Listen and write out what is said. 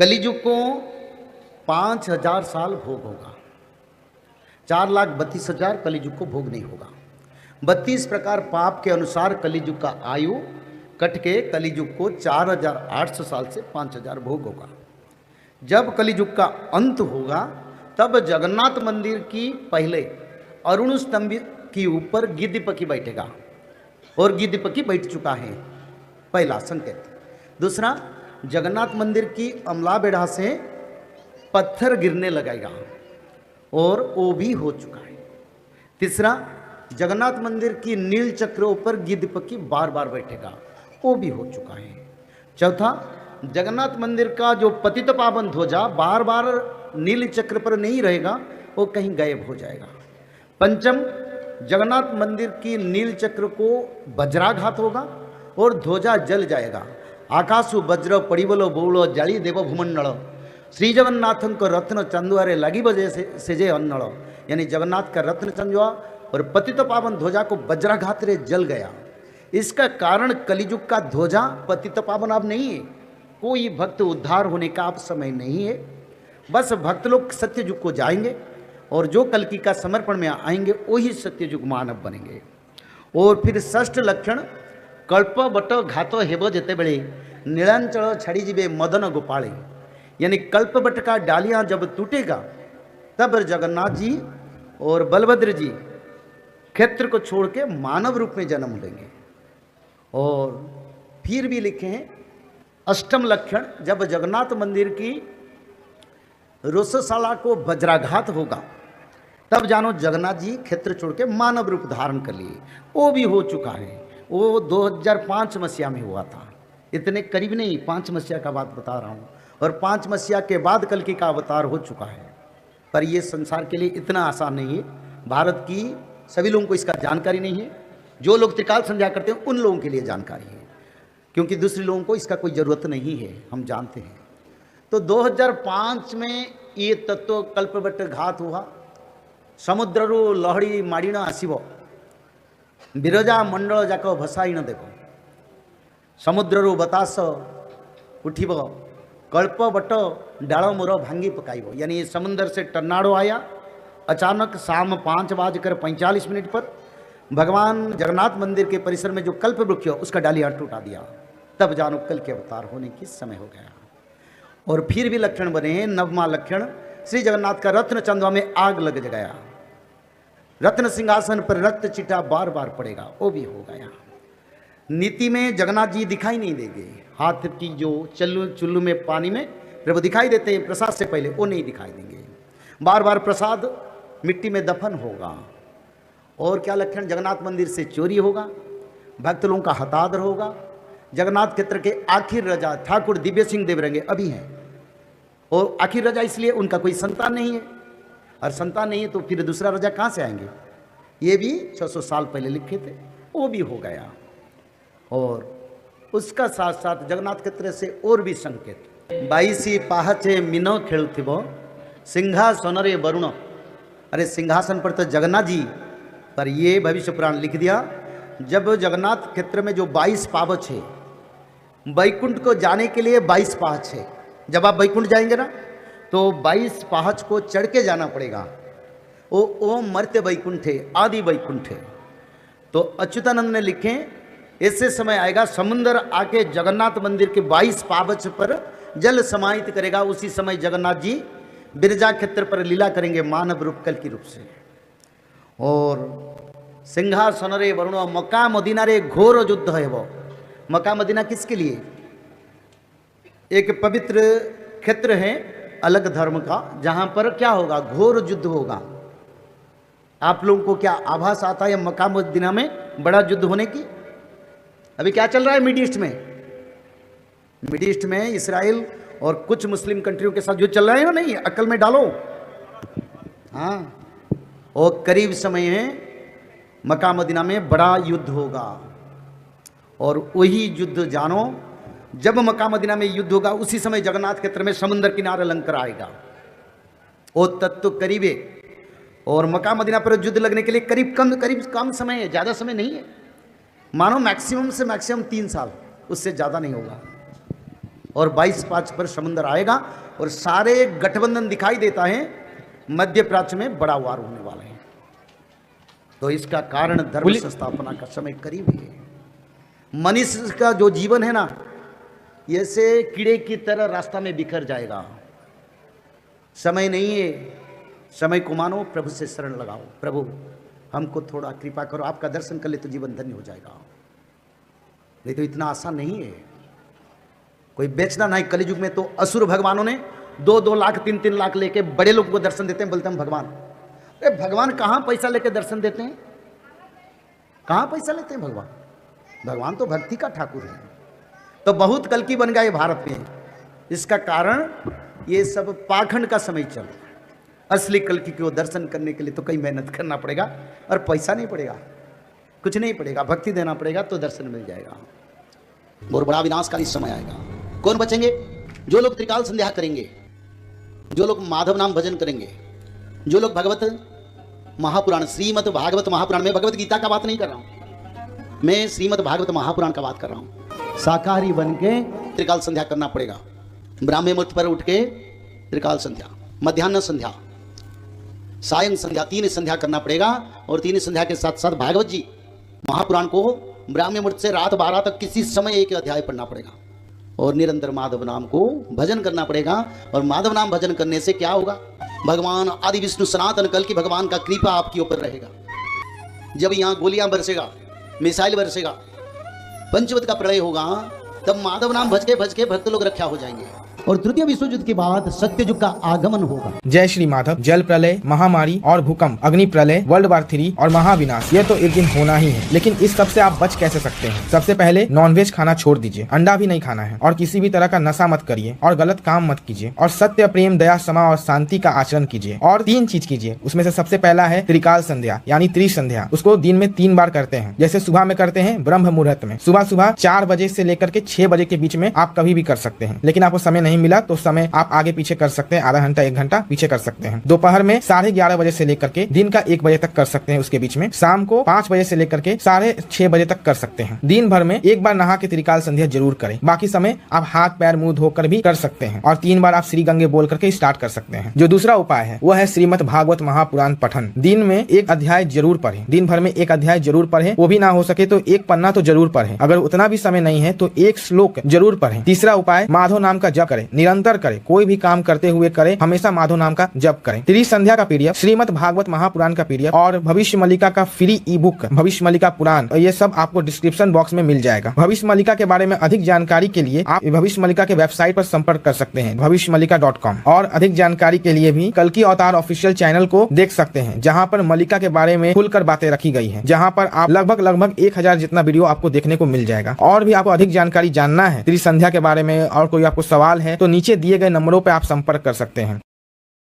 कलिजुग को 5,000 साल भोग होगा। 4,32,000 कलिजुग को भोग नहीं होगा। 32 प्रकार पाप के अनुसार कलिजुग का आयु कट के कलिजुग को 4,800 साल से 5,000 भोग होगा। जब कलिजुग का अंत होगा तब जगन्नाथ मंदिर की पहले अरुण स्तंभ के ऊपर गिद्ध पक्षी बैठेगा और गिद्ध पक्षी बैठ चुका है, पहला संकेत। दूसरा, जगन्नाथ मंदिर की अमला बेढ़ा से पत्थर गिरने लगेगा और वो भी हो चुका है। तीसरा, जगन्नाथ मंदिर की नील चक्रों पर गिद्ध पक्षी बार बार बैठेगा, वो भी हो चुका है। चौथा, जगन्नाथ मंदिर का जो पतित पावन ध्वजा बार बार नील चक्र पर नहीं रहेगा, वो कहीं गायब हो जाएगा। पंचम, जगन्नाथ मंदिर की नील चक्र को वज्राघात होगा और ध्वजा जल जाएगा। आकाशु वज्र पड़िबलो बौलो जली देव भूमंडल श्री जगन्नाथन को रत्न चंदुआरे लगी बजे से जे अन्नड़, यानी जगन्नाथ का रत्न चंदुआ और पतित पावन ध्वजा को वज्राघात रे जल गया। इसका कारण कलिजुग का ध्वजा पतित पावन अब नहीं है। कोई भक्त उद्धार होने का अब समय नहीं है। बस भक्त लोग सत्ययुग को जाएंगे और जो कल्कि का समर्पण में आएंगे वही सत्ययुग मानव बनेंगे। और फिर षष्ठ लक्षण कल्प बट घात हेब जेते बेले नीलांचल छड़ी जीवे मदन गोपाले, यानी कल्प बट का डालियां जब टूटेगा तब जगन्नाथ जी और बलभद्र जी क्षेत्र को छोड़ के मानव रूप में जन्म लेंगे। और फिर भी लिखे हैं अष्टम लक्षण, जब जगन्नाथ मंदिर की रोषशाला को वज्राघात होगा तब जानो जगन्नाथ जी क्षेत्र छोड़ के मानव रूप धारण कर लिए। वो भी हो चुका है, वो 2005 मसीहा में हुआ था। इतने करीब नहीं, 5 मसीहा का बात बता रहा हूँ। और 5 मसीहा के बाद कल्कि का अवतार हो चुका है। पर ये संसार के लिए इतना आसान नहीं है। भारत की सभी लोगों को इसका जानकारी नहीं है। जो लोग त्रिकाल संध्या करते हैं उन लोगों के लिए जानकारी है, क्योंकि दूसरे लोगों को इसका कोई ज़रूरत नहीं है, हम जानते हैं। तो 2005 में ये तत्व कल्पवट घात हुआ। समुद्ररू लहड़ी माड़ीण आसब बिरजा मंडल जाक भसाईण देव, समुद्ररू बतास उठिब कल्पवट डाल मोर भांगी पकाइब, यानी समुद्र से टर्नाडो आया। अचानक शाम 5:45 पर भगवान जगन्नाथ मंदिर के परिसर में जो कल्प वृक्ष उसका डालिया टूटा दिया। तब जानो कल के अवतार होने की समय हो गया। और फिर भी लक्षण बने हैं। नवमा लक्षण, श्री जगन्नाथ का रत्न चंदवा में आग लग गया। रत्न सिंहासन पर रक्त चिटा बार बार पड़ेगा, वो भी हो गया। नीति में जगन्नाथ जी दिखाई नहीं देंगे। हाथ की जो चुल्लू में पानी में प्रभु दिखाई देते हैं प्रसाद से पहले, वो नहीं दिखाई देंगे। बार बार प्रसाद मिट्टी में दफन होगा। और क्या लक्षण, जगन्नाथ मंदिर से चोरी होगा, भक्त लोगों का हतादर होगा। जगन्नाथ क्षेत्र के आखिर राजा ठाकुर दिव्य सिंह देव रहेंगे, अभी हैं। और आखिर राजा इसलिए उनका कोई संतान नहीं है, और संतान नहीं है तो फिर दूसरा राजा कहाँ से आएंगे। ये भी 600 साल पहले लिखे थे, वो भी हो गया। और उसका साथ साथ जगन्नाथ क्षेत्र से और भी संकेत, 22 पाहचे मीनो खेलुथिब सिंहासन रे वरुण। अरे सिंहासन पर तो जगन्नाथ जी, पर ये भविष्य पुराण लिख दिया। जब जगन्नाथ क्षेत्र में जो 22 पावच है, वैकुंठ को जाने के लिए 22 पाहच है। जब आप वैकुंठ जाएंगे ना तो 22 पाहच को चढ़ के जाना पड़ेगा। वो मर्त्य वैकुंठ है, आदि वैकुंठ है। तो अच्युतानंद ने लिखे, ऐसे समय आएगा समुद्र आके जगन्नाथ मंदिर के 22 पावच पर जल समाहित करेगा। उसी समय जगन्नाथ जी बिरजा क्षेत्र पर लीला करेंगे मानव रूप कल की रूप से। और सिंहासन रे वरुण मक्का मदीना रे घोर युद्ध है। वो मक्का मदीना किसके लिए? एक पवित्र क्षेत्र है अलग धर्म का, जहां पर क्या होगा, घोर युद्ध होगा। आप लोगों को क्या आभास आता है मक्का मदीना में बड़ा युद्ध होने की? अभी क्या चल रहा है मिड ईस्ट में? मिड ईस्ट में इसराइल और कुछ मुस्लिम कंट्रियों के साथ जो चल रहा है ना, नहीं अकल में डालो। हाँ, और करीब समय है मक्का मदीना में बड़ा युद्ध होगा। और वही युद्ध जानो, जब मक्का मदीना में युद्ध होगा उसी समय जगन्नाथ क्षेत्र में समुद्र किनारे लंकर आएगा। वो तत्व करीब है। और मक्का मदीना पर युद्ध लगने के लिए करीब कम समय है, ज़्यादा समय नहीं है। मानो मैक्सिमम से मैक्सिमम 3 साल, उससे ज़्यादा नहीं होगा। और 22-5 पर समुद्र आएगा और सारे गठबंधन दिखाई देता है, मध्य प्राच्य में बड़ा वार होने वाला है। तो इसका कारण धर्म संस्थापना का समय करीब है। मनुष्य का जो जीवन है ना, ऐसे कीड़े की तरह रास्ता में बिखर जाएगा। समय नहीं है, समय को मानो, प्रभु से शरण लगाओ, प्रभु हमको थोड़ा कृपा करो, आपका दर्शन कर ले तो जीवन धन्य हो जाएगा। नहीं तो इतना आसान नहीं है, कोई बेचना नहीं। कलयुग में तो असुर भगवानों ने 2-2 लाख 3-3 लाख लेके बड़े लोगों को दर्शन देते हैं, बोलते हैं भगवान। अरे भगवान कहाँ पैसा लेके दर्शन देते हैं, कहाँ पैसा लेते हैं भगवान? भगवान तो भक्ति का ठाकुर है। तो बहुत कल्की बन गए भारत में। इसका कारण ये सब पाखंड का समय चल। असली कल्की को दर्शन करने के लिए तो कई मेहनत करना पड़ेगा और पैसा नहीं पड़ेगा, कुछ नहीं पड़ेगा, भक्ति देना पड़ेगा तो दर्शन मिल जाएगा। और बड़ा विनाशकारी समय आएगा। कौन बचेंगे? जो लोग त्रिकाल संध्या करेंगे, जो लोग माधव नाम भजन करेंगे, जो लोग भगवत महापुराण, श्रीमद् भागवत महापुराण, में भगवत गीता का बात नहीं कर रहा हूं, मैं श्रीमद् भागवत महापुराण का बात कर रहा हूं। शाकाहारी बन के त्रिकाल संध्या करना पड़ेगा। ब्राह्मण मुहूर्त पर उठ के त्रिकाल संध्या, मध्याह्न संध्या, सायं संध्या, 3 संध्या करना पड़ेगा। और 3 संध्या के साथ साथ भागवत जी महापुराण को ब्राह्मण मुहूर्त से रात 12 तक किसी समय एक अध्याय पढ़ना पड़ेगा। और निरंतर माधव नाम को भजन करना पड़ेगा। और माधव नाम भजन करने से क्या होगा? भगवान आदि विष्णु सनातन कल की भगवान का कृपा आपके ऊपर रहेगा। जब यहाँ गोलियां बरसेगा, मिसाइल बरसेगा, पंचवत का प्रलय होगा, तब माधव नाम भज के भक्त लोग रक्षा हो जाएंगे। और तृतीय विश्व युद्ध के बाद सत्य युग का आगमन होगा। जय श्री माधव। जल प्रलय, महामारी और भूकंप, अग्नि प्रलय, वर्ल्ड वार 3 और महाविनाश, ये तो एक दिन होना ही है। लेकिन इस सब से आप बच कैसे सकते हैं? सबसे पहले नॉनवेज खाना छोड़ दीजिए, अंडा भी नहीं खाना है, और किसी भी तरह का नशा मत करिए, और गलत काम मत कीजिए, और सत्य, प्रेम, दया, क्षमा और शांति का आचरण कीजिए। और 3 चीज कीजिए। उसमें से सबसे पहला है त्रिकाल संध्या यानी त्रिसंध्या। उसको दिन में 3 बार करते हैं। जैसे सुबह में करते हैं ब्रह्म मुहूर्त में, सुबह 4 बजे से लेकर के 6 बजे के बीच में आप कभी भी कर सकते हैं। लेकिन आपको समय नहीं मिला तो समय आप आगे पीछे कर सकते हैं, आधा घंटा 1 घंटा पीछे कर सकते हैं। दोपहर में 11:30 बजे से लेकर के दिन का 1 बजे तक कर सकते हैं। उसके बीच में शाम को 5 बजे से लेकर के 6:30 बजे तक कर सकते हैं। दिन भर में 1 बार नहा के त्रिकाल संध्या जरूर करें। बाकी समय आप हाथ पैर मुंह धोकर भी कर सकते हैं। और 3 बार आप श्री गंगे बोल करके स्टार्ट कर सकते हैं। जो दूसरा उपाय है वो है श्रीमद् भागवत महापुराण पठन। दिन में 1 अध्याय जरूर पढ़ें। दिन भर में 1 अध्याय जरूर पढ़ें। वो भी ना हो सके तो 1 पन्ना तो जरूर पढ़ें। अगर उतना भी समय नहीं है तो 1 श्लोक जरूर पढ़ें। तीसरा उपाय, माधव नाम का जप करें, निरंतर करें, कोई भी काम करते हुए करें, हमेशा माधव नाम का जप करें। त्रिसंध्या का पीडीएफ, श्रीमद् भागवत महापुराण का पीडीएफ और भविष्य मल्लिका का फ्री ई बुक भविष्य मल्लिका पुराण, ये सब आपको डिस्क्रिप्शन बॉक्स में मिल जाएगा। भविष्य मल्लिका के बारे में अधिक जानकारी के लिए आप भविष्य मल्लिका के वेबसाइट पर संपर्क कर सकते हैं, भविष्यमल्लिका.com। और अधिक जानकारी के लिए भी कल्की अवतार ऑफिशियल चैनल को देख सकते हैं, जहाँ पर मल्लिका के बारे में खुलकर बातें रखी गई है, जहाँ पर आप लगभग 1000 जितना वीडियो आपको देखने को मिल जाएगा। और भी आपको अधिक जानकारी जानना है त्रिसंध्या के बारे में और कोई आपको सवाल है तो नीचे दिए गए नंबरों पर आप संपर्क कर सकते हैं।